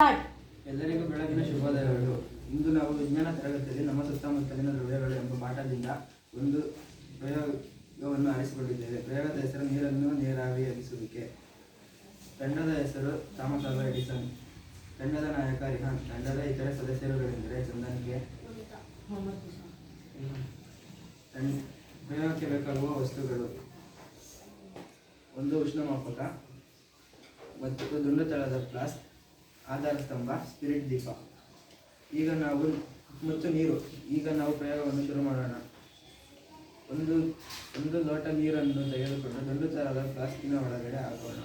ಎಲ್ಲರಿಗೂ ಬೆಳಗಿನ ಶುಭೋದಯಗಳು. ಇಂದು ನಾವು ವಿಜ್ಞಾನ ತರಗತಿಯಲ್ಲಿ ನಮ್ಮ ಸುತ್ತಮುತ್ತಲಿನ ದ್ರವ್ಯಗಳು ಎಂಬ ಪಾಠದಿಂದ ಒಂದು ಪ್ರಯೋಗವನ್ನು ಆರಿಸಿಕೊಂಡಿದ್ದೇವೆ. ಪ್ರಯೋಗದ ಹೆಸರು ನೀರನ್ನು ನೀರಾವಿಯಾಗಿಸುವಿಕೆ. ತಂಡದ ಹೆಸರು ಥಾಮಸ್ ಆಲ್ವಾ ಎಡಿಸನ್. ತಂಡದ ನಾಯಕ ರಿಹಾನ್. ತಂಡದ ಇತರ ಸದಸ್ಯರುಗಳೆಂದರೆ ಚಂದನ್ ಕೆ. ಪ್ರಯೋಗಕ್ಕೆ ಬೇಕಾಗುವ ವಸ್ತುಗಳು: ಒಂದು ಉಷ್ಣಮಾಪಕ ಮತ್ತು ದುಂಡು ತಳದ ಫ್ಲಾಸ್ಕ್, ಆಧಾರ ಸ್ತಂಭ, ಸ್ಪಿರಿಟ್ ದೀಪ. ಈಗ ನಾವು ಪ್ರಯೋಗವನ್ನು ಶುರು ಮಾಡೋಣ. ಒಂದು ಲೋಟ ನೀರನ್ನು ತೆಗೆದುಕೊಂಡು ದುಂಡು ತಳದ ಫ್ಲಾಸ್ಕಿನ ಒಳಗಡೆ ಹಾಕೋಣ.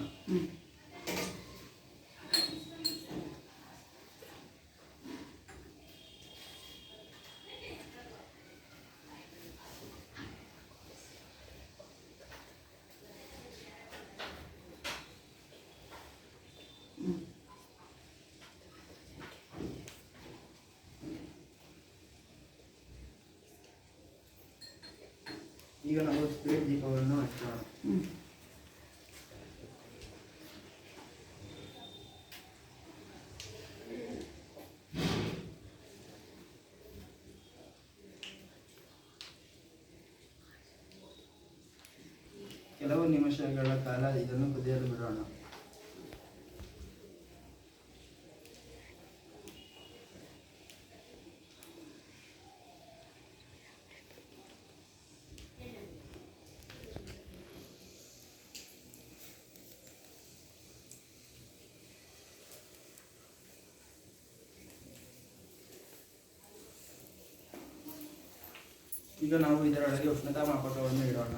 ಈಗ ನಾವು ಸ್ಪಿರಿಟ್ ದೀಪವನ್ನು ಹಚ್ಚೋಣ. ಕೆಲವು ನಿಮಿಷಗಳ ಕಾಲ ಇದನ್ನು ಕುದಿಯಲು ಬಿಡೋಣ. ಈಗ ನಾವು ಇದರೊಳಗೆ ಉಷ್ಣತಾ ಮಾಪಕವನ್ನು ಇಡೋಣ.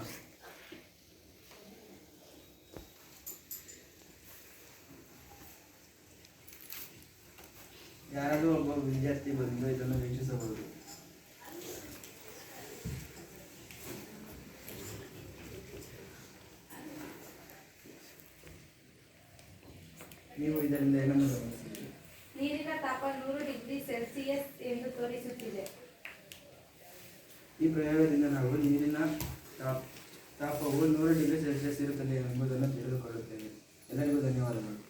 ಯಾರಾದರೂ ಒಬ್ಬ ವಿದ್ಯಾರ್ಥಿ ಬಂದು ಇದನ್ನು ವೀಕ್ಷಿಸಬಹುದು. ನೀವು ಇದರಿಂದ ಏನನ್ನು ಗಮನಿಸಿದ್ದೀರಿ? ನೀರಿನ ತಾಪ 100 ಡಿಗ್ರಿ ಸೆಲ್ಸಿಯಸ್ ಎಂದು ತೋರಿಸುತ್ತಿದೆ. ಈ ಪ್ರಯೋಗದಿಂದ ನಾವು ನೀರಿನ ತಾಪವು 100 ಡಿಗ್ರಿ ಸೆಲ್ಸಿಯಸ್ ಇರುತ್ತದೆ ಎಂಬುದನ್ನು ತಿಳಿದುಕೊಳ್ಳುತ್ತೇವೆ. ಎಲ್ಲರಿಗೂ ಧನ್ಯವಾದಗಳು.